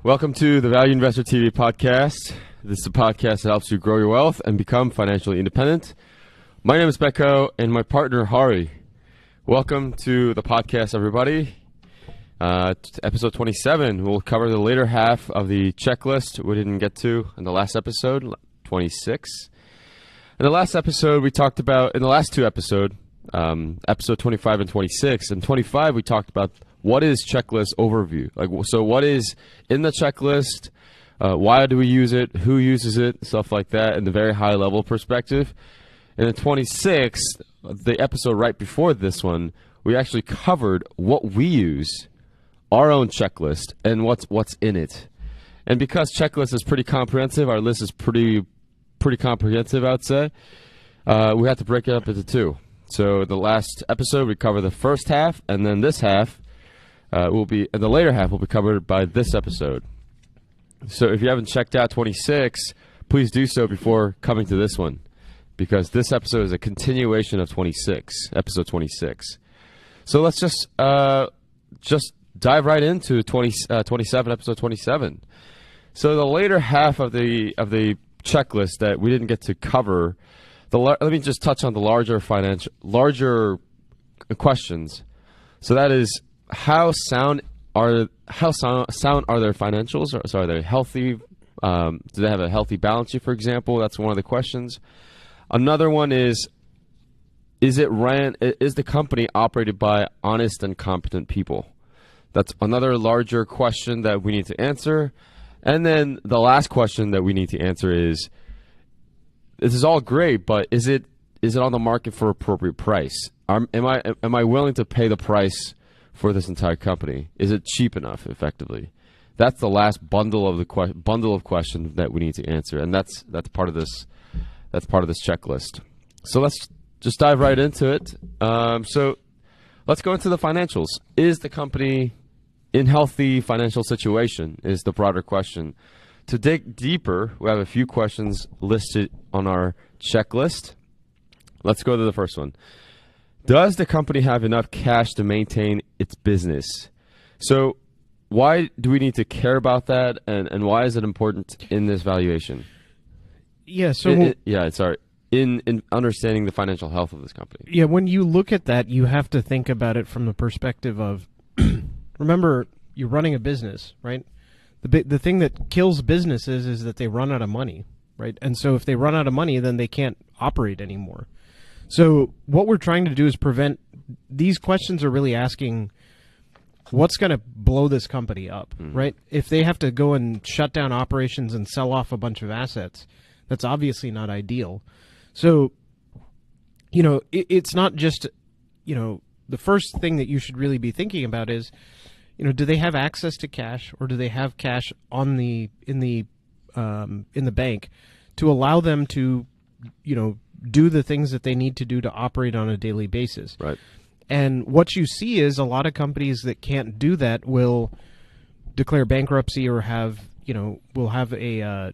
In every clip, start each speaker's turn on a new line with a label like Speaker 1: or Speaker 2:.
Speaker 1: Welcome to the Value Investor TV podcast. This is a podcast that helps you grow your wealth and become financially independent. My name is Becco and my partner Hari. Welcome to the podcast, everybody. Episode 27. We'll cover the later half of the checklist we didn't get to in the last episode, 26. In the last episode, we talked about, in the last two episodes, episode 25 and 26. In 25, we talked about what is checklist overview. So what is in the checklist? Why do we use it? Who uses it? Stuff like that in the very high level perspective. In the 26th, the episode right before this one, we actually covered what we use, our own checklist, and what's in it. And because checklist is pretty comprehensive, our list is pretty comprehensive, I'd say. We had to break it up into two. So the last episode we covered the first half, and then this half the later half will be covered by this episode. So if you haven't checked out 26, please do so before coming to this one, because this episode is a continuation of episode 26. So let's just dive right into episode 27. So the later half of the checklist that we didn't get to cover, let me just touch on the larger questions. So that is, how sound are their financials? So are they healthy? Do they have a healthy balance sheet, for example? That's one of the questions. Another one is the company operated by honest and competent people? That's another larger question that we need to answer. And then the last question that we need to answer is, this is all great, but is it on the market for appropriate price? Am I willing to pay the price for this entire company? Is it cheap enough, effectively? That's the last bundle of questions that we need to answer, and that's part of this checklist. So let's just dive right into it. So let's go into the financials. Is the company in healthy financial situation? Is the broader question. To dig deeper, we have a few questions listed on our checklist. Let's go to the first one. Does the company have enough cash to maintain its business? So why do we need to care about that, and why is it important in this valuation?
Speaker 2: Yeah, so
Speaker 1: in understanding the financial health of this company.
Speaker 2: Yeah, when you look at that, you have to think about it from the perspective of, remember, you're running a business, right? The thing that kills businesses is that they run out of money, right? And so if they run out of money, then they can't operate anymore. So what we're trying to do is prevent, these questions are really asking, what's going to blow this company up, right? If they have to go and shut down operations and sell off a bunch of assets, that's obviously not ideal. So, it's not just, the first thing that you should really be thinking about is, do they have access to cash, or do they have cash in the bank to allow them to, do the things that they need to do to operate on a daily basis.
Speaker 1: Right.
Speaker 2: And what you see is a lot of companies that can't do that will declare bankruptcy or will have a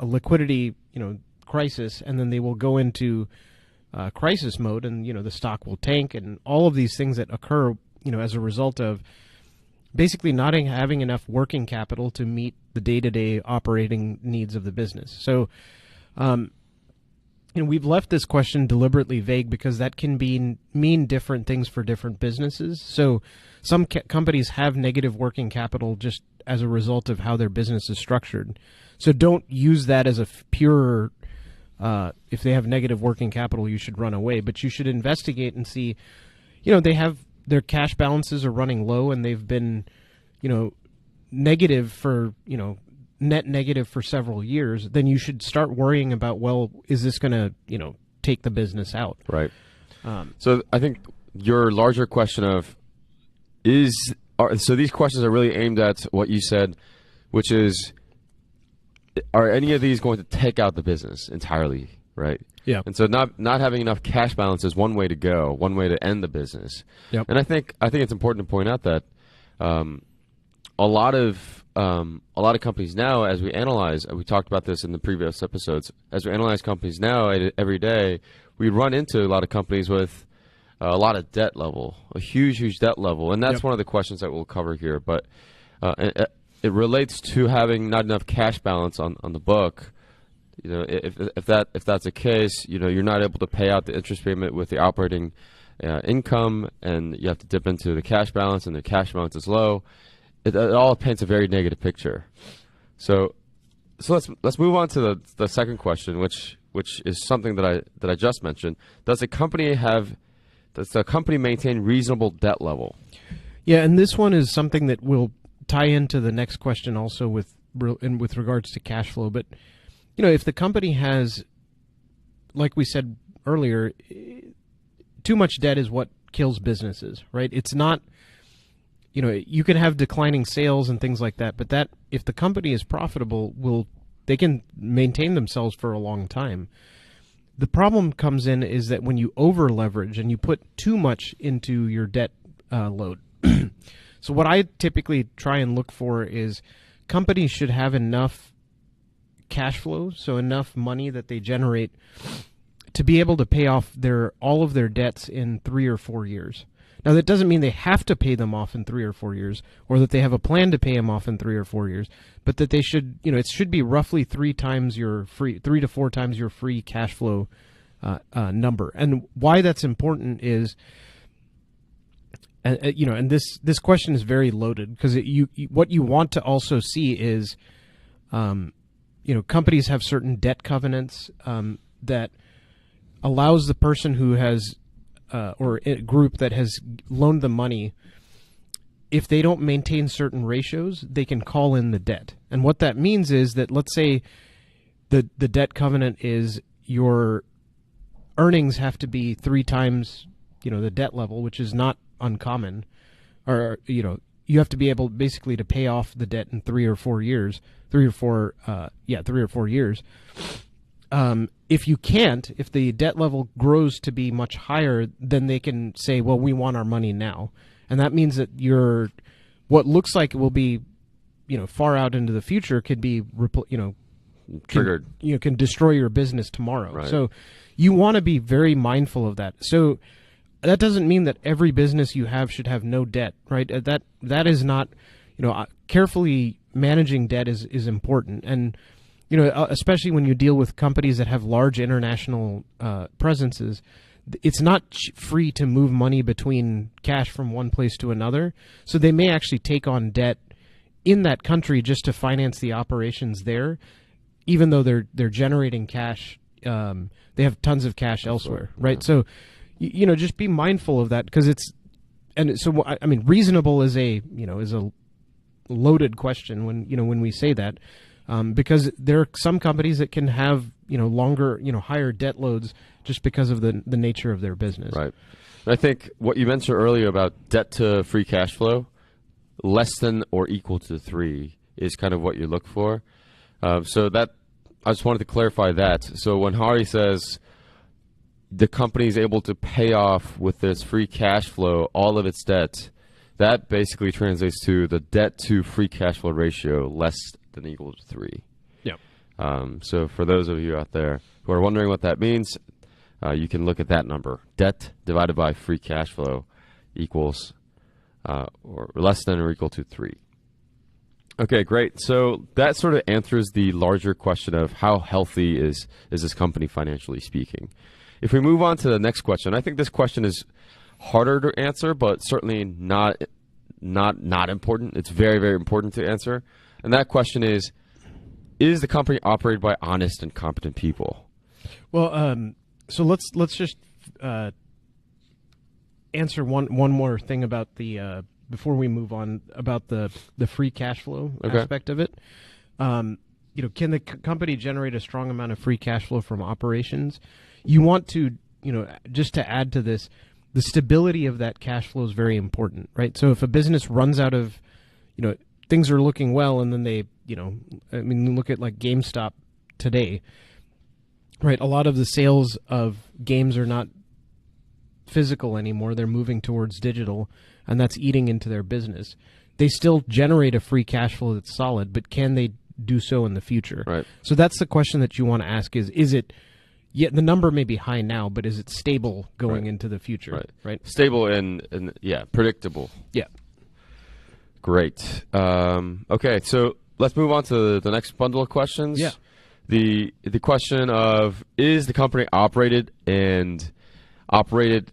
Speaker 2: liquidity, crisis, and then they will go into crisis mode, and the stock will tank, and all of these things that occur, as a result of basically not having enough working capital to meet the day-to-day operating needs of the business. So, we've left this question deliberately vague because that can mean different things for different businesses. So some companies have negative working capital just as a result of how their business is structured. So don't use that as a pure, if they have negative working capital, you should run away. But you should investigate and see, they have their cash balances are running low, and they've been, negative for, net negative for several years. Then you should start worrying about, well, is this going to, take the business out?
Speaker 1: Right. So I think your larger question of so these questions are really aimed at what you said, which is, are any of these going to take out the business entirely, right?
Speaker 2: Yeah.
Speaker 1: And so not having enough cash balance is one way to go, one way to end the business.
Speaker 2: Yep.
Speaker 1: And I think it's important to point out that a lot of companies now, as we analyze, we talked about this in the previous episodes, as we analyze companies now every day, we run into a lot of companies with a lot of debt level, a huge debt level. And that's one of the questions that we'll cover here. But it relates to having not enough cash balance on the book. You know, if that's the case, you know, you're not able to pay out the interest payment with the operating income, and you have to dip into the cash balance, and the cash balance is low. It all paints a very negative picture. So let's move on to the second question, which is something that I just mentioned. Does the company maintain reasonable debt level?
Speaker 2: Yeah, and this one is something that will tie into the next question also with regards to cash flow. But you know, if the company has, like we said earlier, too much debt is what kills businesses, right? It's not, you know, you can have declining sales and things like that, but that if the company is profitable, they can maintain themselves for a long time. The problem comes in is that when you over leverage and you put too much into your debt load. So what I typically try and look for is companies should have enough cash flow, so enough money that they generate to be able to pay off all of their debts in 3 or 4 years. Now, that doesn't mean they have to pay them off in 3 or 4 years, or that they have a plan to pay them off in 3 or 4 years, but that they should, you know, it should be roughly 3 to 4 times your free cash flow number. And why that's important is, you know, and this question is very loaded, because what you want to also see is, you know, companies have certain debt covenants that allows the person who has or a group that has loaned the money, if they don't maintain certain ratios, they can call in the debt. And what that means is that, let's say the debt covenant is your earnings have to be 3 times, you know, the debt level, which is not uncommon, or, you know, you have to be able basically to pay off the debt in 3 or 4 years, 3 or 4 years. If you can't, if the debt level grows to be much higher, then they can say, well, we want our money now. And that means that what looks like it will be, you know, far out into the future could be, you know,
Speaker 1: triggered.
Speaker 2: Can destroy your business tomorrow.
Speaker 1: Right.
Speaker 2: So you want to be very mindful of that. So that doesn't mean that every business you have should have no debt, right? That is not, you know, carefully managing debt is important. And you know, especially when you deal with companies that have large international presences, it's not free to move money between cash from one place to another. So they may actually take on debt in that country just to finance the operations there, even though they're generating cash. They have tons of cash elsewhere, right? Yeah. So, you know, just be mindful of that, because I mean, reasonable is a loaded question when we say that. Because there are some companies that can have, you know, longer, you know, higher debt loads just because of the nature of their business.
Speaker 1: Right. And I think what you mentioned earlier about debt to free cash flow, less than or equal to 3 is kind of what you look for. So that I just wanted to clarify that. So when Hari says the company is able to pay off with this free cash flow all of its debt, that basically translates to the debt to free cash flow ratio less than equal to 3.
Speaker 2: Yeah.
Speaker 1: So for those of you out there who are wondering what that means, you can look at that number. Debt divided by free cash flow equals or less than or equal to 3. Okay, great. So that sort of answers the larger question of how healthy is this company financially speaking. If we move on to the next question, I think this question is harder to answer, but certainly not important. It's very, very important to answer. And that question is the company operated by honest and competent people?
Speaker 2: Well, so let's just answer one more thing about the before we move on about the free cash flow aspect of it. You know, can the company generate a strong amount of free cash flow from operations? You want to, you know, just to add to this, the stability of that cash flow is very important, right? So if a business runs out of, you know, things are looking well, and then they, you know, I mean, look at like GameStop today, right? A lot of the sales of games are not physical anymore. They're moving towards digital, and that's eating into their business. They still generate a free cash flow that's solid, but can they do so in the future?
Speaker 1: Right.
Speaker 2: So that's the question that you want to ask is it, yeah, the number may be high now, but is it stable going into the future?
Speaker 1: Right. Stable and yeah, predictable.
Speaker 2: Yeah.
Speaker 1: Great. Okay, so let's move on to the next bundle of questions.
Speaker 2: Yeah.
Speaker 1: The question of, is the company operated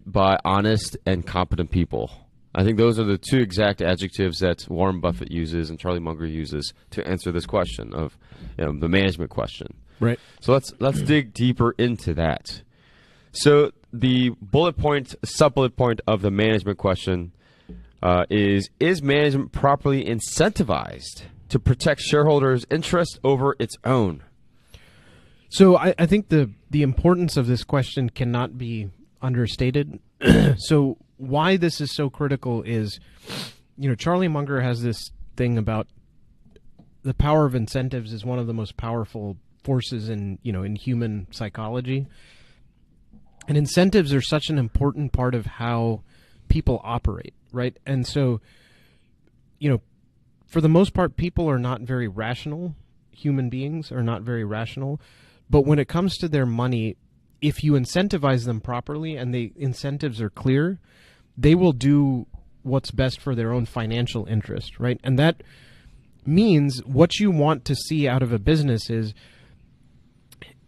Speaker 1: by honest and competent people? I think those are the two exact adjectives that Warren Buffett uses and Charlie Munger uses to answer this question of, the management question.
Speaker 2: Right.
Speaker 1: So let's dig deeper into that. So the sub-bullet point of the management question is management properly incentivized to protect shareholders' interest over its own?
Speaker 2: So I think the importance of this question cannot be understated. So why this is so critical is, Charlie Munger has this thing about the power of incentives is one of the most powerful forces in human psychology. And incentives are such an important part of how people operate, right? And so, for the most part, people are not very rational. Human beings are not very rational. But when it comes to their money, if you incentivize them properly and the incentives are clear, they will do what's best for their own financial interest, right? And that means what you want to see out of a business is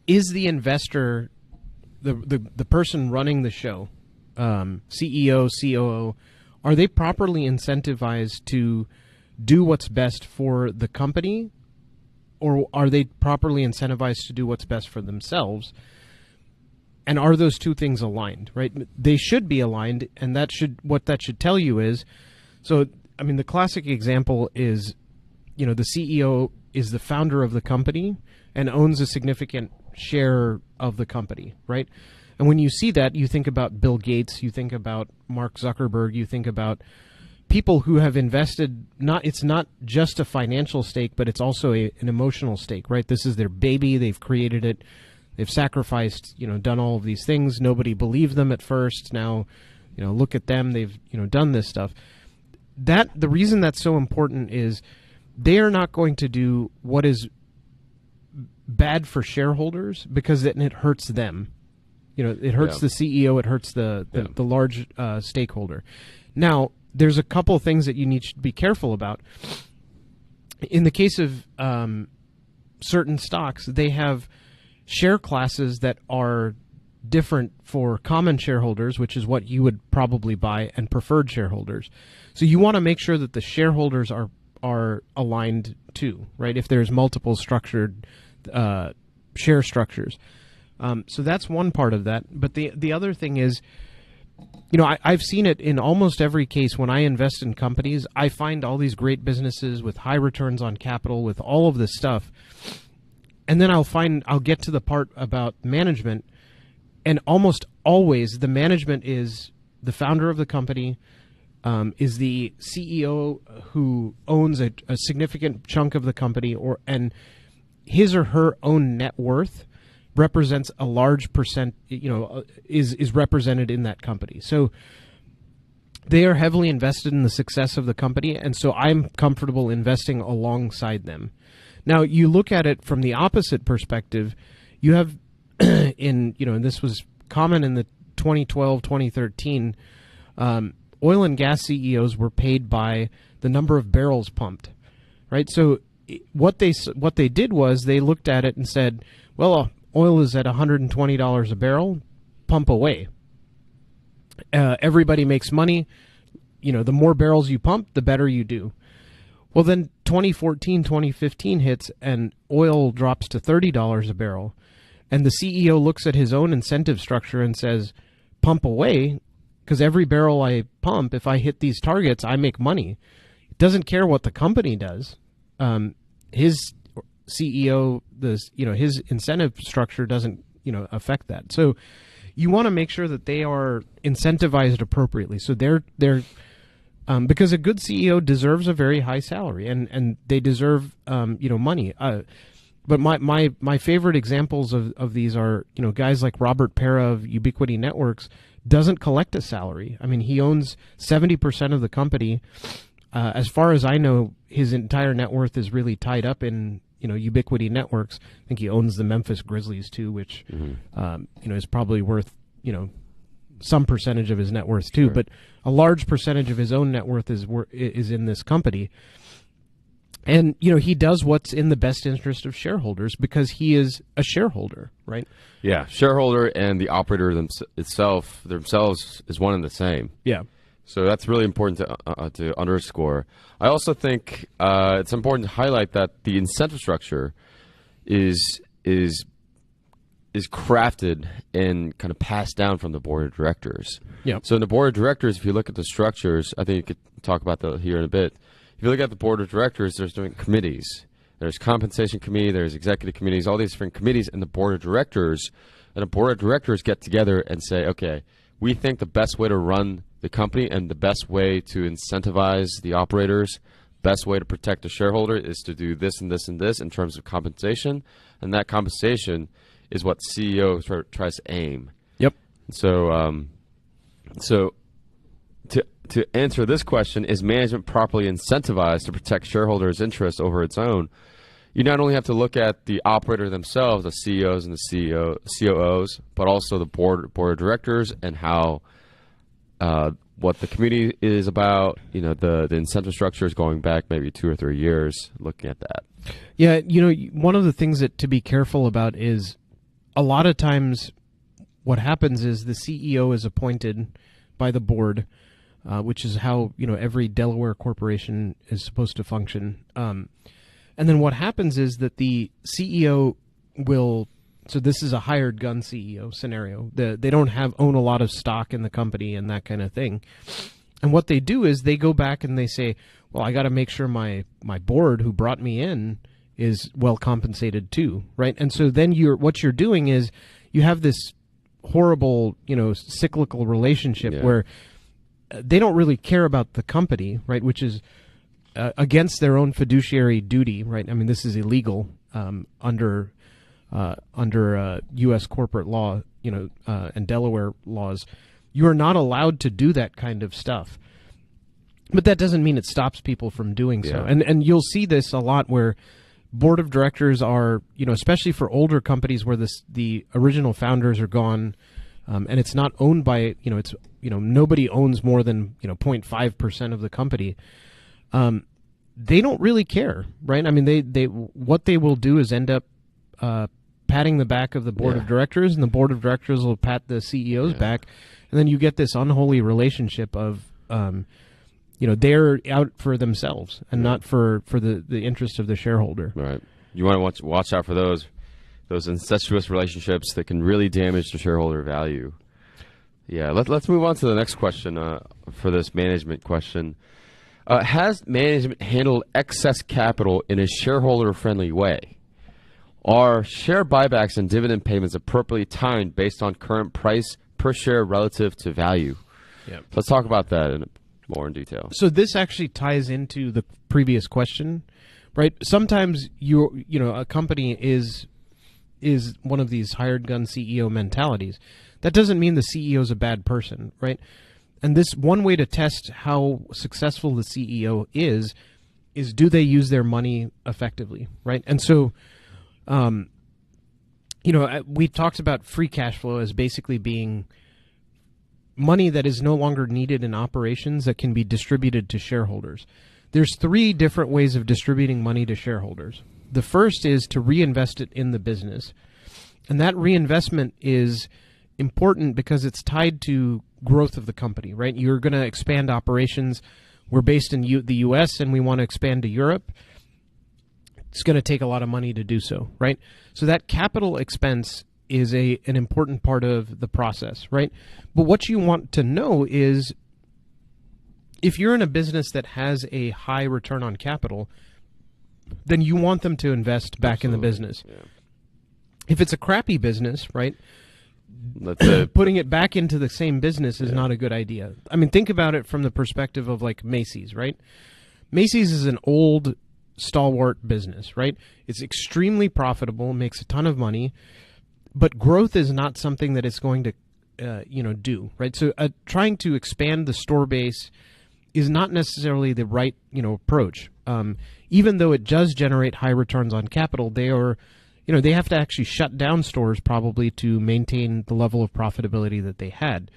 Speaker 2: the investor, the person running the show, CEO, COO, are they properly incentivized to do what's best for the company, or are they properly incentivized to do what's best for themselves? And are those two things aligned, right? They should be aligned, and what that should tell you is, the classic example is, the CEO is the founder of the company and owns a significant share of the company, right? And when you see that, you think about Bill Gates, you think about Mark Zuckerberg, you think about people who have invested, it's not just a financial stake, but it's also an emotional stake, right? This is their baby. They've created it. They've sacrificed, done all of these things. Nobody believed them at first. Now, look at them. They've, done this stuff. The reason that's so important is they are not going to do what is bad for shareholders, because then it hurts them. It hurts the CEO. It hurts the large stakeholder. Now, there's a couple of things that you need to be careful about. In the case of certain stocks, they have share classes that are different for common shareholders, which is what you would probably buy, and preferred shareholders. So you want to make sure that the shareholders are aligned too, right? If there's multiple structured share structures. So that's one part of that. But the other thing is, I've seen it in almost every case when I invest in companies. I find all these great businesses with high returns on capital, with all of this stuff. And then I'll get to the part about management, and almost always the management is the founder of the company, is the CEO who owns a significant chunk of the company, and his or her own net worth represents a large percent, is represented in that company. So they are heavily invested in the success of the company, and so I'm comfortable investing alongside them. Now, you look at it from the opposite perspective. You have, and this was common in the 2012, 2013, oil and gas CEOs were paid by the number of barrels pumped, right? So what they did was they looked at it and said, well, oil is at $120 a barrel, pump away. Everybody makes money. The more barrels you pump, the better you do. Well, then 2014, 2015 hits, and oil drops to $30 a barrel. And the CEO looks at his own incentive structure and says, pump away, because every barrel I pump, if I hit these targets, I make money. It doesn't care what the company does. His CEO, his incentive structure doesn't, affect that. So you want to make sure that they are incentivized appropriately. So they're because a good CEO deserves a very high salary, and they deserve, money. But my favorite examples of these are, guys like Robert Pera of Ubiquity Networks doesn't collect a salary. I mean, he owns 70% of the company. As far as I know, his entire net worth is really tied up in, Ubiquity Networks. I think he owns the Memphis Grizzlies too, which, is probably worth, some percentage of his net worth too,
Speaker 1: Sure.
Speaker 2: but a large percentage of his own net worth is in this company. And, he does what's in the best interest of shareholders because he is a shareholder, right?
Speaker 1: Yeah, shareholder and the operator themselves is one and the same.
Speaker 2: Yeah.
Speaker 1: So that's really important to underscore. I also think it's important to highlight that the incentive structure is crafted and kind of passed down from the board of directors.
Speaker 2: Yeah.
Speaker 1: So in the board of directors, if you look at the structures, I think you could talk about that here in a bit. If you look at the board of directors, there's different committees. There's compensation committee, there's executive committees, all these different committees in the board of directors. And the board of directors get together and say, okay, we think the best way to run the company and the best way to incentivize the operators, best way to protect the shareholder is to do this and this and this in terms of compensation. And that compensation is what CEO tries to aim.
Speaker 2: Yep.
Speaker 1: So, to answer this question, is management properly incentivized to protect shareholders' interests over its own? You not only have to look at the operator themselves, the CEOs and the COOs, but also the board of directors and how what the community is about. The incentive structure is going back maybe 2 or 3 years. Looking at that.
Speaker 2: Yeah, one of the things that to be careful about is a lot of times what happens is the CEO is appointed by the board, which is how every Delaware corporation is supposed to function. And then what happens is that the CEO will. So this is a hired gun CEO scenario. They don't own a lot of stock in the company and that kind of thing. And what they do is they go back and they say, well, I got to make sure my board who brought me in is well compensated too, right? And so then what you're doing is you have this horrible, cyclical relationship where they don't really care about the company, right? Which is against their own fiduciary duty, right? I mean, this is illegal under U.S. corporate law, and Delaware laws. You are not allowed to do that kind of stuff. But that doesn't mean it stops people from doing so. And you'll see this a lot where board of directors are, especially for older companies where the original founders are gone, and it's not owned by, nobody owns more than 0.5% of the company. They don't really care, right? I mean, they what they will do is end up patting the back of the board of directors, and the board of directors will pat the CEO's back, and then you get this unholy relationship of, they're out for themselves and not for the interest of the shareholder.
Speaker 1: Right. You want to watch out for those incestuous relationships that can really damage the shareholder value. Yeah. Let's move on to the next question for this management question. Has management handled excess capital in a shareholder-friendly way? Are share buybacks and dividend payments appropriately timed based on current price per share relative to value? Yeah. So let's talk about that more in detail.
Speaker 2: So this actually ties into the previous question, right? Sometimes a company is one of these hired gun CEO mentalities. That doesn't mean the CEO is a bad person, right? And this one way to test how successful the CEO is do they use their money effectively, right? And so we talked about free cash flow as basically being money that is no longer needed in operations that can be distributed to shareholders. There's 3 different ways of distributing money to shareholders. The first is to reinvest it in the business. And that reinvestment is important because it's tied to growth of the company, right? You're going to expand operations. We're based in the U.S. and we want to expand to Europe. It's going to take a lot of money to do so, right? So that capital expense is an important part of the process, right? But what you want to know is if you're in a business that has a high return on capital, then you want them to invest back in the business. Yeah. If it's a crappy business, right, putting it back into the same business is not a good idea. I mean, think about it from the perspective of like Macy's, right? Macy's is an old stalwart business, right? It's extremely profitable, makes a ton of money, but growth is not something that it's going to, do, right? So trying to expand the store base is not necessarily the right, approach. Even though it does generate high returns on capital, they have to actually shut down stores probably to maintain the level of profitability that they had.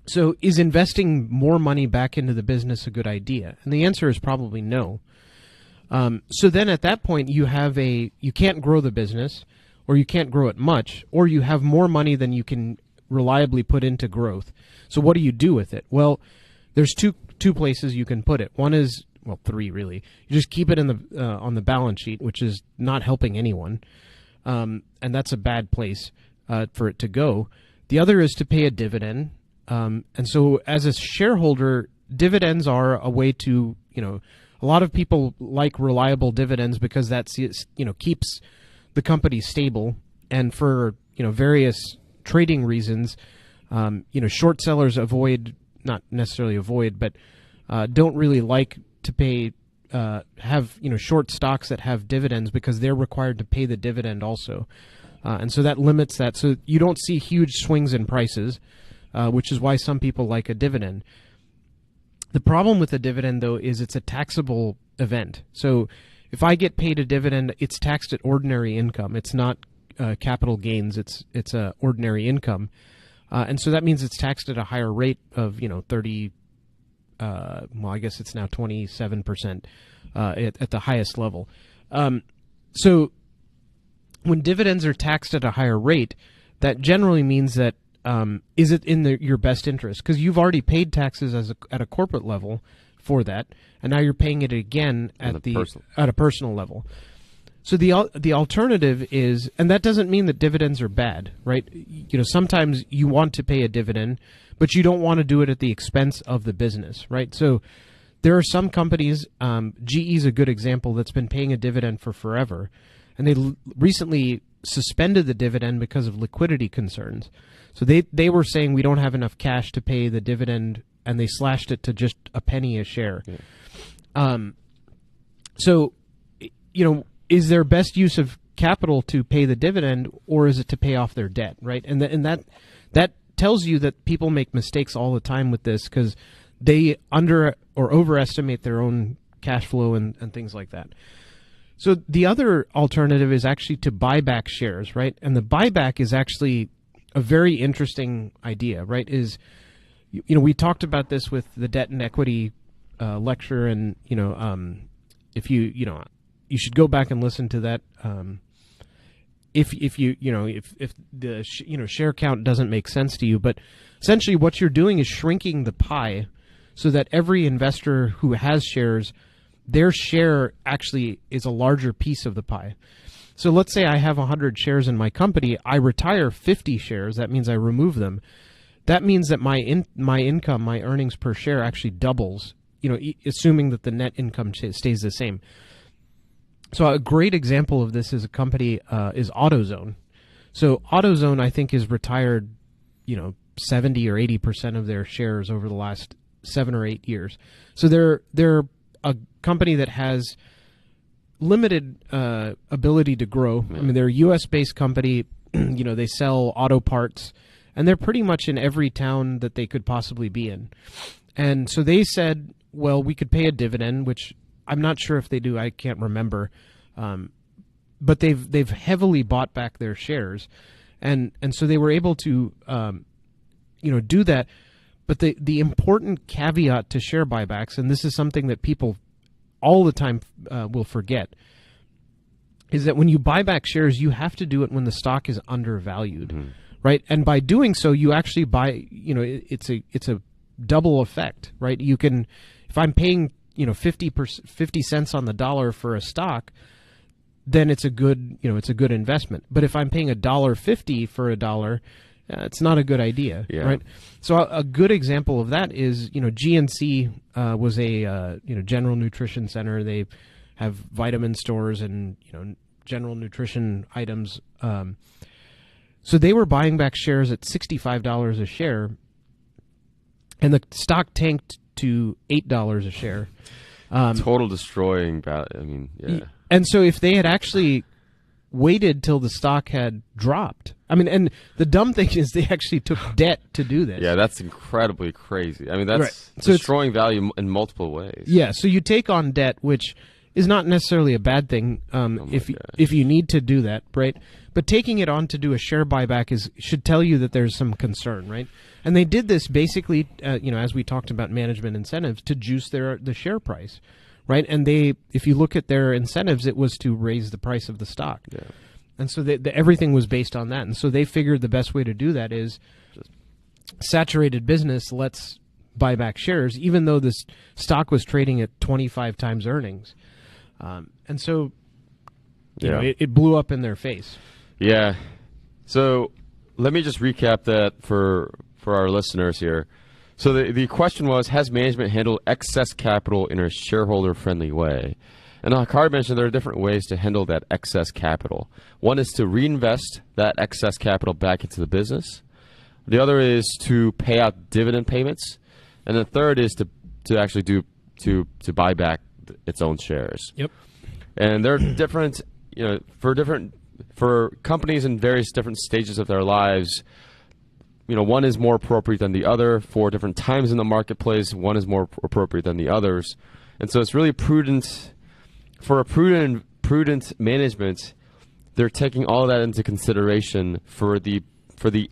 Speaker 2: So is investing more money back into the business a good idea? And the answer is probably no. So then at that point you can't grow the business, or you can't grow it much, or you have more money than you can reliably put into growth. So what do you do with it? Well, there's two places you can put it. One is, well, three really. You just keep it in the on the balance sheet, which is not helping anyone, and that's a bad place for it to go. The other is to pay a dividend, and so as a shareholder, dividends are a way to, a lot of people like reliable dividends because that's, keeps the company stable, and for various trading reasons, short sellers not necessarily avoid, but don't really like to pay have short stocks that have dividends because they're required to pay the dividend also, and so that limits that. So you don't see huge swings in prices, which is why some people like a dividend. The problem with a dividend, though, is it's a taxable event. So if I get paid a dividend, it's taxed at ordinary income. It's not capital gains. It's ordinary income, and so that means it's taxed at a higher rate of 30. Well, I guess it's now 27% at the highest level. So when dividends are taxed at a higher rate, that generally means that is it in your best interest? Because you've already paid taxes at a corporate level for that, and now you're paying it again at a personal level. So the alternative is, and that doesn't mean that dividends are bad, right? Sometimes you want to pay a dividend, but you don't want to do it at the expense of the business, right? So there are some companies, GE is a good example, that's been paying a dividend for forever, and they recently suspended the dividend because of liquidity concerns. So they were saying we don't have enough cash to pay the dividend, and they slashed it to just a penny a share. Yeah. So, is their best use of capital to pay the dividend, or is it to pay off their debt, right? And that tells you that people make mistakes all the time with this because they under or overestimate their own cash flow and things like that. So the other alternative is actually to buy back shares, right? And the buyback is actually a very interesting idea, right? We talked about this with the debt and equity lecture, and if you should go back and listen to that. If the share count doesn't make sense to you, but essentially what you're doing is shrinking the pie so that every investor who has shares, their share actually is a larger piece of the pie. So let's say I have 100 shares in my company. I retire 50 shares. That means I remove them. That means that my income, my earnings per share actually doubles, assuming that the net income stays the same. So a great example of this is a company is AutoZone. So AutoZone, I think, is retired, 70 or 80% of their shares over the last 7 or 8 years. So they're a company that has limited ability to grow. I mean, they're a U.S.-based company. They sell auto parts, and they're pretty much in every town that they could possibly be in. And so they said, well, we could pay a dividend, which I'm not sure if they do. I can't remember, but they've heavily bought back their shares, and so they were able to do that. But the important caveat to share buybacks, and this is something that people all the time will forget, is that when you buy back shares, you have to do it when the stock is undervalued, right? And by doing so, you actually buy. It's a double effect, right? You can, if I'm paying 50 cents on the dollar for a stock, then it's a good investment. But if I'm paying $1.50 for a dollar, it's not a good idea, right? So a good example of that is GNC was a general nutrition center. They have vitamin stores and general nutrition items. So they were buying back shares at $65 a share, and the stock tanked to $8 a share.
Speaker 1: Total destroying.
Speaker 2: And so if they had actually waited till the stock had dropped, and the dumb thing is they actually took debt to do this.
Speaker 1: Yeah, that's incredibly crazy. That's destroying value in multiple ways.
Speaker 2: Yeah, so you take on debt, which is not necessarily a bad thing if you need to do that, right? But taking it on to do a share buyback should tell you that there's some concern, right? And they did this basically, as we talked about management incentives, to juice the share price, right? And if you look at their incentives, it was to raise the price of the stock.
Speaker 1: Yeah.
Speaker 2: And so everything was based on that. And so they figured the best way to do that is saturated business, let's buy back shares, even though this stock was trading at 25 times earnings. And so, you know, it blew up in their face.
Speaker 1: Yeah. So let me just recap that for our listeners here. So the question was, has management handled excess capital in a shareholder-friendly way? And like Harry mentioned, there are different ways to handle that excess capital. One is to reinvest that excess capital back into the business. The other is to pay out dividend payments. And the third is to actually to buy back its own shares.
Speaker 2: Yep.
Speaker 1: And they're different, for companies in various different stages of their lives. One is more appropriate than the other. For different times in the marketplace, one is more appropriate than the others. And so it's really prudent. For a prudent management, they're taking all of that into consideration for the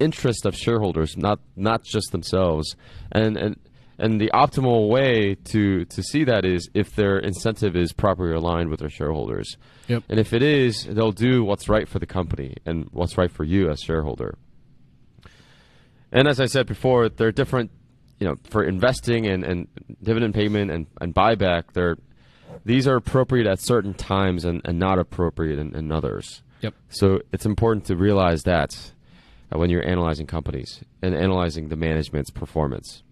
Speaker 1: interest of shareholders, not just themselves. And the optimal way to see that is if their incentive is properly aligned with their shareholders.
Speaker 2: Yep.
Speaker 1: And if it is, they'll do what's right for the company and what's right for you as shareholder. And as I said before, they're different, for investing and dividend payment and buyback, these are appropriate at certain times and not appropriate in others.
Speaker 2: Yep.
Speaker 1: So it's important to realize that when you're analyzing companies and analyzing the management's performance.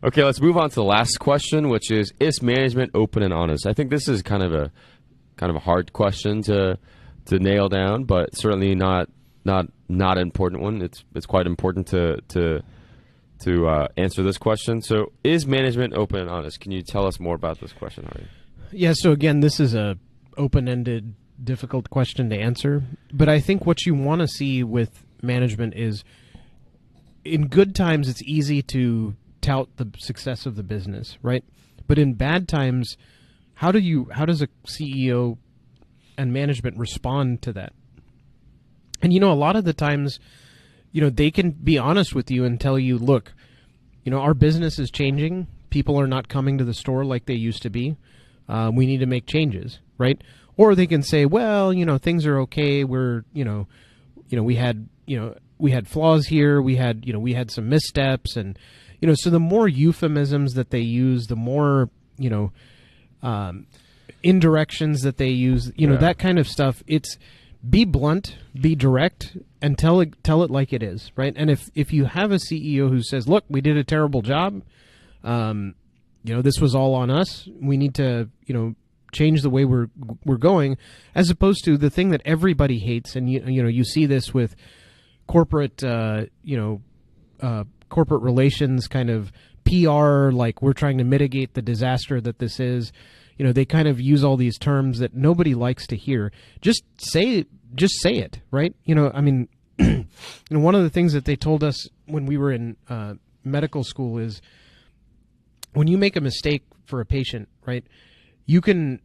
Speaker 1: Okay, let's move on to the last question, which is management open and honest? I think this is kind of a hard question to nail down, but certainly not an important one. It's quite important to answer this question. So, is management open and honest? Can you tell us more about this question, Harvey?
Speaker 2: Yeah. So again, this is a open-ended, difficult question to answer. But I think what you want to see with management is, in good times, it's easy to tout the success of the business, right? But in bad times, how does a CEO and management respond to that? And a lot of the times, they can be honest with you and tell you, look, our business is changing. People are not coming to the store like they used to be. We need to make changes, right? Or they can say, well, things are okay. We're, we had flaws here. We had some missteps, and so the more euphemisms that they use, the more indirections that they use, that kind of stuff. It's be blunt, be direct, and tell it like it is, right? And if you have a CEO who says, look, we did a terrible job, this was all on us, we need to change the way we're going, as opposed to the thing that everybody hates. And you see this with corporate corporate relations, kind of PR, like we're trying to mitigate the disaster that this is. They kind of use all these terms that nobody likes to hear. Just say it, right? I mean, one of the things that they told us when we were in medical school is, when you make a mistake for a patient, right, you can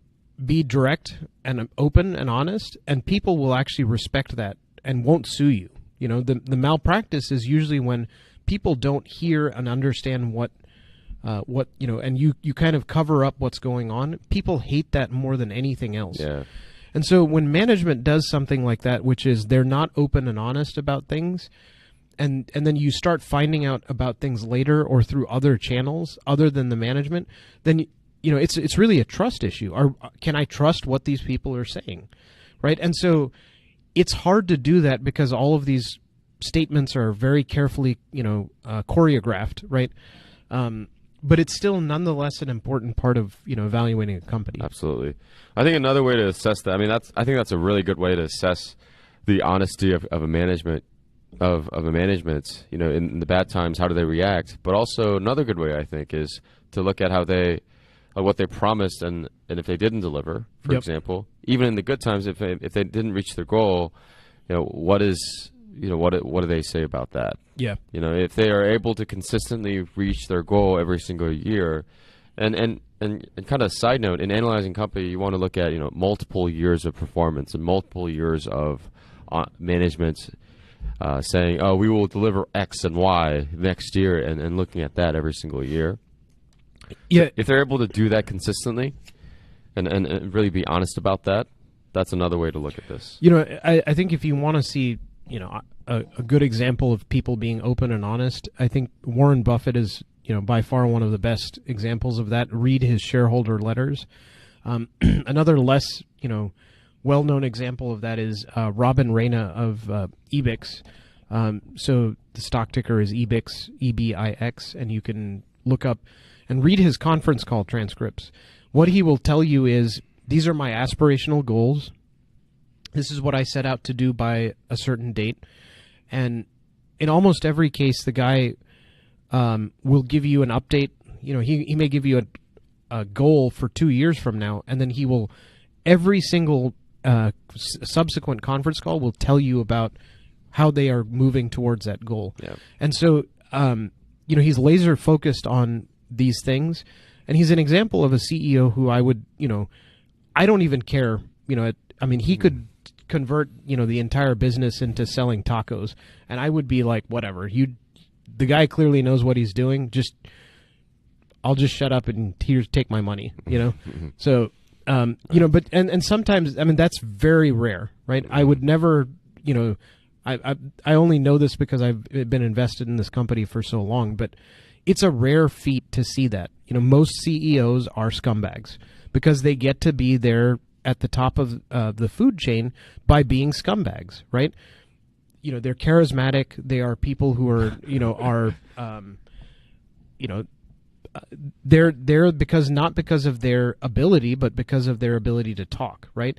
Speaker 2: be direct and open and honest, and people will actually respect that and won't sue you. The malpractice is usually when people don't hear and understand what and you kind of cover up what's going on. People hate that more than anything else.
Speaker 1: Yeah.
Speaker 2: And so when management does something like that, which is they're not open and honest about things, and then you start finding out about things later or through other channels other than the management, then it's really a trust issue. Can I trust what these people are saying, right? And so it's hard to do that because all of these statements are very carefully choreographed, right? But it's still nonetheless an important part of evaluating a company.
Speaker 1: Absolutely. I think another way to assess that, I think that's a really good way to assess the honesty of a management of a management. In the bad times, how do they react? But also another good way, I think, is to look at how what they promised and if they didn't deliver. For example, even in the good times, if they didn't reach their goal, what do they say about that?
Speaker 2: Yeah.
Speaker 1: If they are able to consistently reach their goal every single year, And kind of side note, in analyzing company, you want to look at multiple years of performance and multiple years of management saying, oh, we will deliver X and Y next year, and looking at that every single year.
Speaker 2: Yeah,
Speaker 1: so if they're able to do that consistently, and really be honest about that, that's another way to look at this.
Speaker 2: I think if you want to see a good example of people being open and honest, I think Warren Buffett is by far one of the best examples of that. Read his shareholder letters. Another less well-known example of that is Robin Reyna of EBIX. So the stock ticker is EBIX, EBIX, and you can look up and read his conference call transcripts. What he will tell you is, these are my aspirational goals. This is what I set out to do by a certain date. And in almost every case, the guy will give you an update. He may give you a goal for 2 years from now, and then he will, every single subsequent conference call will tell you about how they are moving towards that goal.
Speaker 1: Yeah.
Speaker 2: And so, he's laser focused on these things, and he's an example of a CEO who I would, I don't even care. He could convert, the entire business into selling tacos, and I would be like, whatever. The guy clearly knows what he's doing. I'll just shut up and take my money. So. But sometimes, that's very rare, right? I would never, I only know this because I've been invested in this company for so long, but it's a rare feat to see that. Most CEOs are scumbags because they get to be there at the top of the food chain by being scumbags, right? They're charismatic. They are people who are, they're because not because of their ability, but because of their ability to talk, right?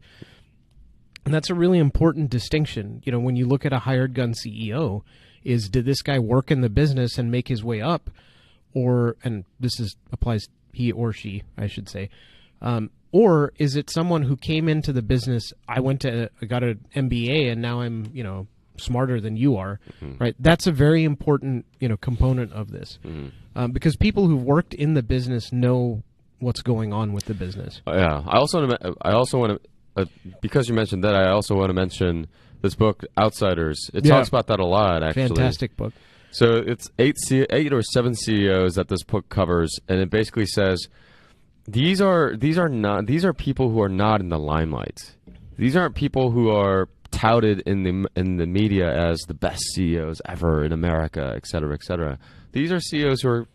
Speaker 2: And that's a really important distinction. When you look at a hired gun CEO, is did this guy work in the business and make his way up, and this applies he or she, I should say, or is it someone who came into the business? I got an MBA and now I'm smarter than you are, right? That's a very important component of this, because people who've worked in the business know what's going on with the business.
Speaker 1: Yeah, I also want to because you mentioned that, I also want to mention this book, Outsiders. It talks about that a lot, actually.
Speaker 2: Fantastic book.
Speaker 1: So it's 8 or 7 CEOs that this book covers, and it basically says these are people who are not in the limelight. These aren't people who are touted in the media as the best CEOs ever in America, et cetera, et cetera. These are CEOs who are,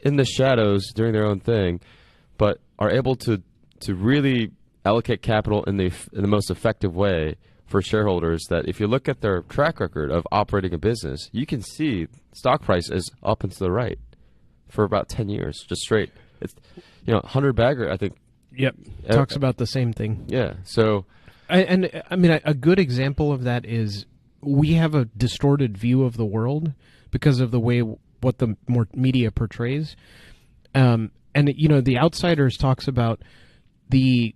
Speaker 1: in the shadows doing their own thing, but are able to really allocate capital in the most effective way for shareholders. That if you look at their track record of operating a business, you can see stock price is up and to the right for about 10 years, just straight. It's, Hunter Bagger, I think.
Speaker 2: Yep, talks about the same thing.
Speaker 1: Yeah, so.
Speaker 2: A good example of that is we have a distorted view of the world because of the way what the more media portrays. The Outsiders talks about the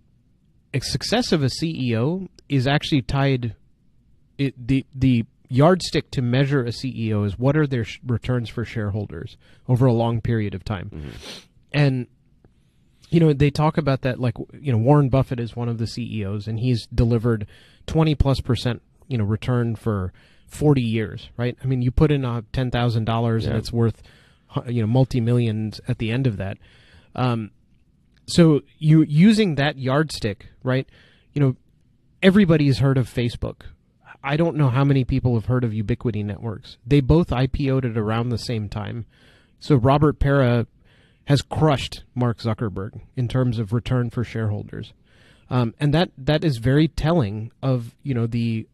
Speaker 2: success of a CEO is actually tied. The yardstick to measure a CEO is what are their returns for shareholders over a long period of time, and. They talk about that, like, Warren Buffett is one of the CEOs, and he's delivered 20+% return for 40 years, right? You put in $10,000 and it's worth, multi-millions at the end of that. So you using that yardstick, right? Everybody's heard of Facebook. I don't know how many people have heard of Ubiquity Networks. They both IPO'd at around the same time. So Robert Pera has crushed Mark Zuckerberg in terms of return for shareholders, and that is very telling of the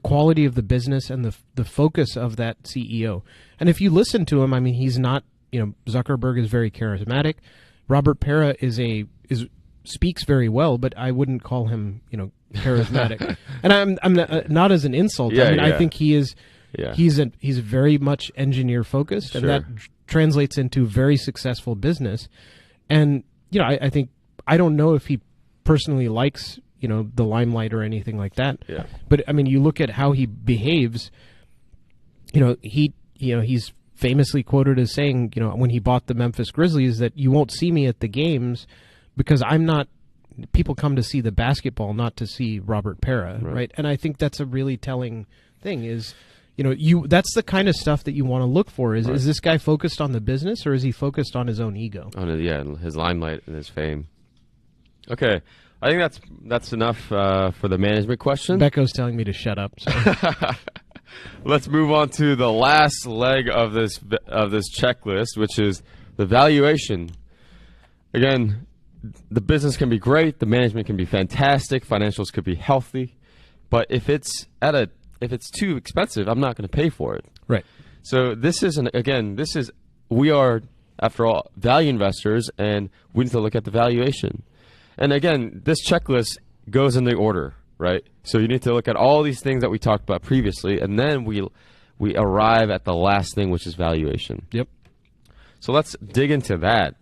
Speaker 2: quality of the business and the focus of that CEO. And if you listen to him, he's not Zuckerberg is very charismatic. Robert Pera speaks very well, but I wouldn't call him charismatic. And I'm not as an insult. I think he is. Yeah. He's very much engineer focused, and that translates into very successful business. And I think, I don't know if he personally likes the limelight or anything like that. Yeah. But you look at how he behaves. He's famously quoted as saying, when he bought the Memphis Grizzlies, that you won't see me at the games because I'm not. People come to see the basketball, not to see Robert Pera, right? And I think that's a really telling thing. Is that's the kind of stuff that you want to look for. Is this guy focused on the business, or is he focused on his own ego?
Speaker 1: His limelight and his fame. Okay, I think that's enough for the management question.
Speaker 2: Becco's telling me to shut up. So.
Speaker 1: Let's move on to the last leg of this checklist, which is the valuation. Again, the business can be great, the management can be fantastic, financials could be healthy, but if it's too expensive, I'm not going to pay for it.
Speaker 2: Right.
Speaker 1: So we are, after all, value investors, and we need to look at the valuation. And again, this checklist goes in the order, right? So you need to look at all these things that we talked about previously, and then we arrive at the last thing, which is valuation.
Speaker 2: Yep.
Speaker 1: So let's dig into that.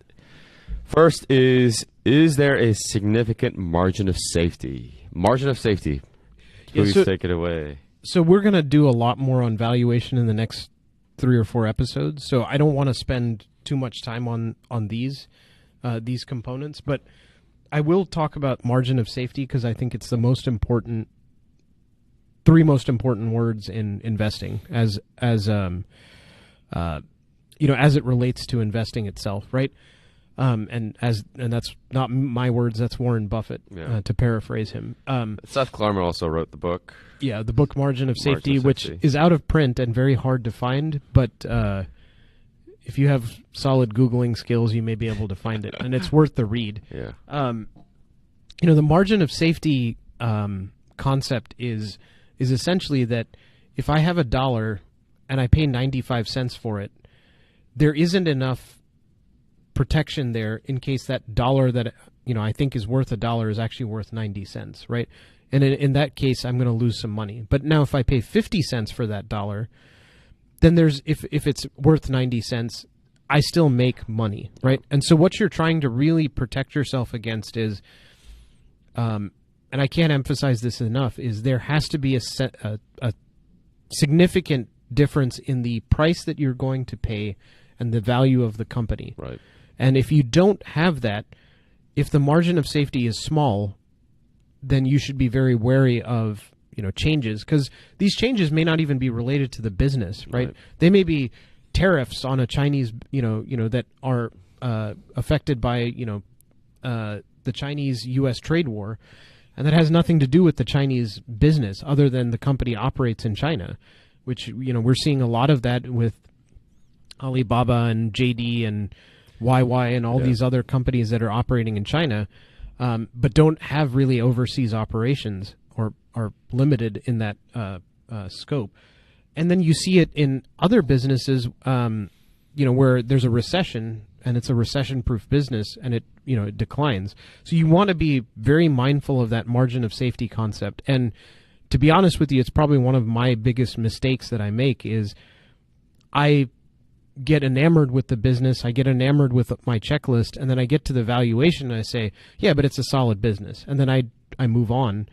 Speaker 1: First is there a significant margin of safety? Margin of safety. Please take it away.
Speaker 2: So we're going to do a lot more on valuation in the next 3 or 4 episodes. So I don't want to spend too much time on these components, but I will talk about margin of safety because I think it's the most important, 3 most important words in investing as it relates to investing itself, right? And that's not my words. That's Warren Buffett, to paraphrase him.
Speaker 1: Seth Klarman also wrote the book.
Speaker 2: Yeah, the book Margin of Safety, which is out of print and very hard to find. But if you have solid Googling skills, you may be able to find it, and it's worth the read.
Speaker 1: Yeah.
Speaker 2: The margin of safety concept is essentially that if I have $1 and I pay 95 cents for it, there isn't enough protection there in case that dollar that I think is worth $1 is actually worth 90 cents, right? And in that case, I'm going to lose some money. But now if I pay 50 cents for that dollar, then if it's worth 90 cents, I still make money, right? And so what you're trying to really protect yourself against is, and I can't emphasize this enough, is there has to be a significant difference in the price that you're going to pay and the value of the company.
Speaker 1: Right.
Speaker 2: And if you don't have that, if the margin of safety is small, then you should be very wary of changes, because these changes may not even be related to the business, right? They may be tariffs on a Chinese, that are affected by the Chinese-U.S. trade war, and that has nothing to do with the Chinese business, other than the company operates in China, which we're seeing a lot of that with Alibaba and JD and YY and all these other companies that are operating in China, but don't have really overseas operations or are limited in that scope. And then you see it in other businesses, where there's a recession and it's a recession-proof business and it declines. So you want to be very mindful of that margin of safety concept. And to be honest with you, it's probably one of my biggest mistakes that I make is I get enamored with the business, I get enamored with my checklist, and then I get to the valuation and I say, yeah, but it's a solid business. And then I move on.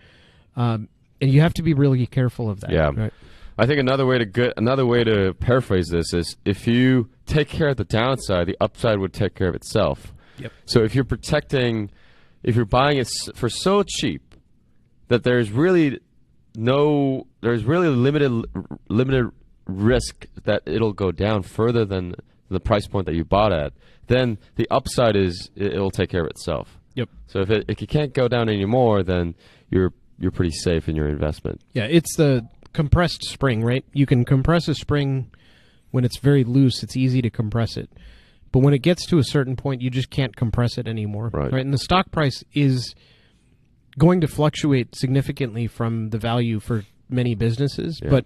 Speaker 2: And you have to be really careful of that.
Speaker 1: Yeah.
Speaker 2: Right?
Speaker 1: I think another way to paraphrase this is if you take care of the downside, the upside would take care of itself.
Speaker 2: Yep.
Speaker 1: So if you're buying it for so cheap that there's really limited risk that it'll go down further than the price point that you bought at, then the upside is it'll take care of itself.
Speaker 2: Yep.
Speaker 1: So if it can't go down anymore, then you're pretty safe in your investment.
Speaker 2: Yeah, it's the compressed spring, right? You can compress a spring when it's very loose. It's easy to compress it. But when it gets to a certain point, you just can't compress it anymore.
Speaker 1: Right.
Speaker 2: And the stock price is going to fluctuate significantly from the value for many businesses, but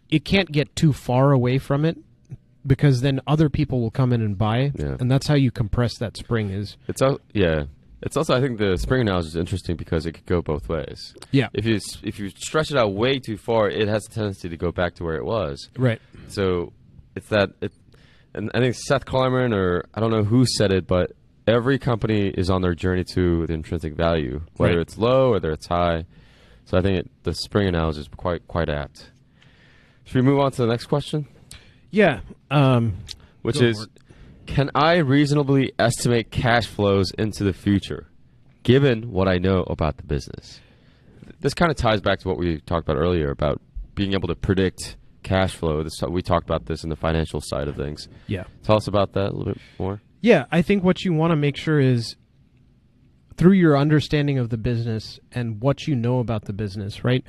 Speaker 2: it can't get too far away from it, because then other people will come in and buy, and that's how you compress that spring. It's also, I think the spring analogy is interesting because it could go both ways. Yeah. If you stretch it out way too far, it has a tendency to go back to where it was. Right.
Speaker 1: So and I think Seth Klarman, or I don't know who said it, but every company is on their journey to the intrinsic value, whether it's low or whether it's high. So I think the spring analogy is quite apt. Should we move on to the next question?
Speaker 2: Yeah.
Speaker 1: Which
Speaker 2: Go
Speaker 1: is,
Speaker 2: for it.
Speaker 1: can I reasonably estimate cash flows into the future, given what I know about the business? This kind of ties back to what we talked about earlier about being able to predict cash flow. We talked about this in the financial side of things.
Speaker 2: Yeah.
Speaker 1: Tell us about that a little bit more.
Speaker 2: Yeah, I think what you want to make sure is through your understanding of the business and what you know about the business, right?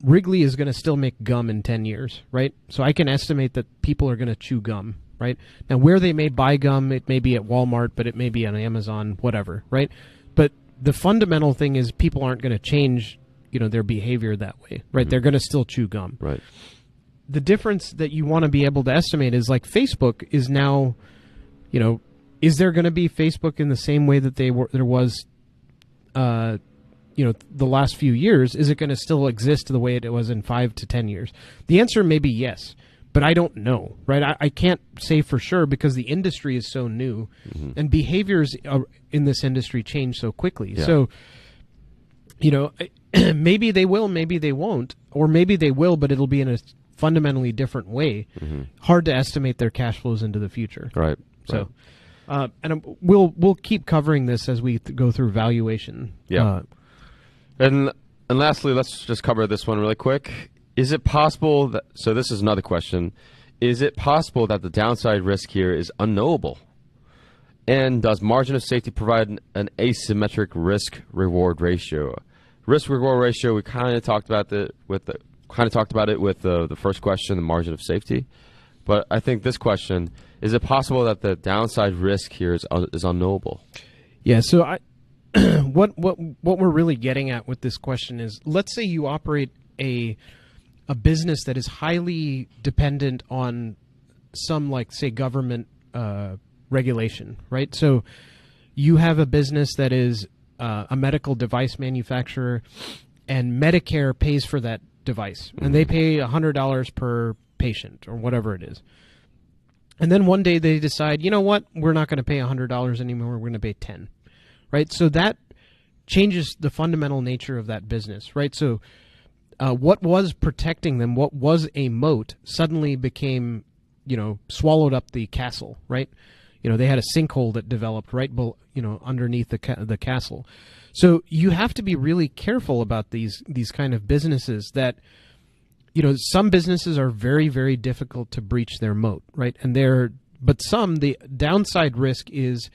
Speaker 2: Wrigley is going to still make gum in 10 years, right? So I can estimate that people are going to chew gum, right? Now, where they may buy gum, it may be at Walmart, but it may be on Amazon, whatever, right? But the fundamental thing is people aren't going to change, their behavior that way, right?
Speaker 1: Mm-hmm.
Speaker 2: They're going to still chew gum.
Speaker 1: Right.
Speaker 2: The difference that you want to be able to estimate is like Facebook is now, is there going to be Facebook in the same way that there was, the last few years? Is it going to still exist the way it was in 5 to 10 years? The answer may be yes, but I don't know, right? I can't say for sure because the industry is so new, and behaviors in this industry change so quickly.
Speaker 1: Yeah.
Speaker 2: So, maybe they will, maybe they won't, or maybe they will, but it'll be in a fundamentally different way. Hard to estimate their cash flows into the future.
Speaker 1: Right.
Speaker 2: So, and we'll keep covering this as we go through valuation.
Speaker 1: Yeah. And lastly, let's just cover this one really quick. Is it possible that, so this is another question, is it possible that the downside risk here is unknowable? And does margin of safety provide an asymmetric risk-reward ratio? Risk-reward ratio, we kind of talked about it with the first question, the margin of safety. But I think this question, is it possible that the downside risk here is unknowable?
Speaker 2: Yeah, so what we're really getting at with this question is, let's say you operate a business that is highly dependent on some, like, say, government regulation, right? So you have a business that is a medical device manufacturer, and Medicare pays for that device, and they pay $100 per patient or whatever it is. And then one day they decide, you know what, we're not going to pay $100 anymore, we're going to pay 10, right? So that changes the fundamental nature of that business, right? So what was protecting them, what was a moat, suddenly became, swallowed up the castle, right? They had a sinkhole that developed right, underneath the castle. So you have to be really careful about these kind of businesses that, some businesses are very, very difficult to breach their moat, right? But the downside risk is,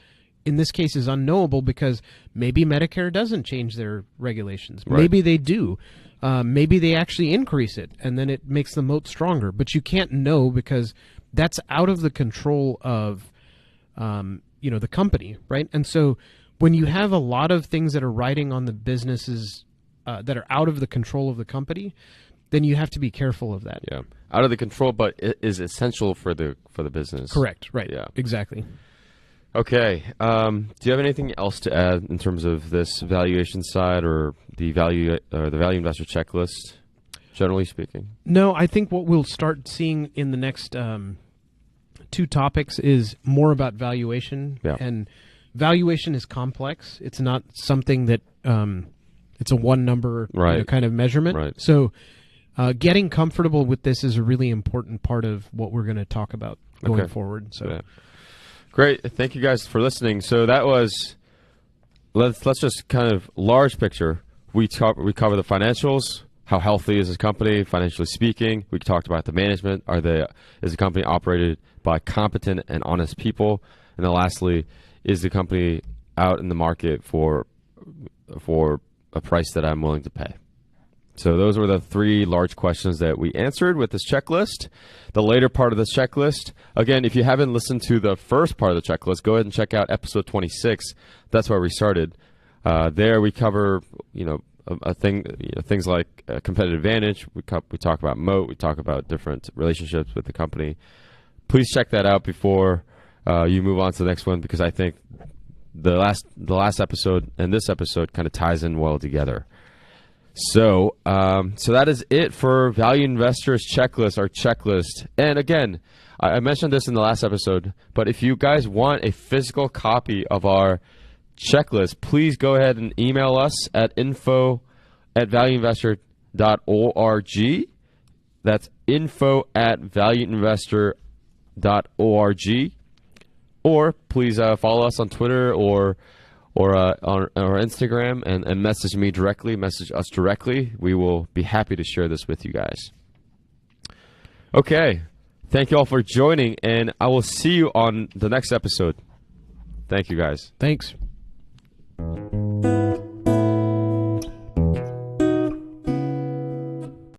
Speaker 2: in this case, is unknowable because maybe Medicare doesn't change their regulations.
Speaker 1: Right.
Speaker 2: Maybe they do. Maybe they actually increase it, and then it makes the moat stronger. But you can't know because that's out of the control of, the company, right? And so when you have a lot of things that are riding on the businesses that are out of the control of the company, then you have to be careful of that.
Speaker 1: Yeah, out of the control, but it is essential for the business.
Speaker 2: Correct. Right.
Speaker 1: Yeah.
Speaker 2: Exactly.
Speaker 1: Okay. Do you have anything else to add in terms of this valuation side or the value investor checklist, generally speaking?
Speaker 2: No, I think what we'll start seeing in the next two topics is more about valuation.
Speaker 1: Yeah.
Speaker 2: And valuation is complex. It's not something that it's a one number kind of measurement.
Speaker 1: Right.
Speaker 2: So getting comfortable with this is a really important part of what we're going to talk about going forward. So.
Speaker 1: Yeah. Great. Thank you guys for listening. So that was, let's just kind of large picture. We cover the financials. How healthy is this company, financially speaking? We talked about the management. Is the company operated by competent and honest people? And then lastly, is the company out in the market for a price that I'm willing to pay? So those were the three large questions that we answered with this checklist. The later part of this checklist, again, if you haven't listened to the first part of the checklist, go ahead and check out episode 26. That's where we started. There we cover, things like competitive advantage. We talk about moat. We talk about different relationships with the company. Please check that out before you move on to the next one, because I think the last episode and this episode kind of ties in well together. So that is it for Value Investors Checklist, our checklist. And again, I mentioned this in the last episode, but if you guys want a physical copy of our checklist, please go ahead and email us at info@valueinvestor.org. That's info@valueinvestor.org. Or please follow us on Twitter or on our Instagram and message me directly, message us directly. We will be happy to share this with you guys. Okay. Thank you all for joining, and I will see you on the next episode. Thank you, guys.
Speaker 2: Thanks.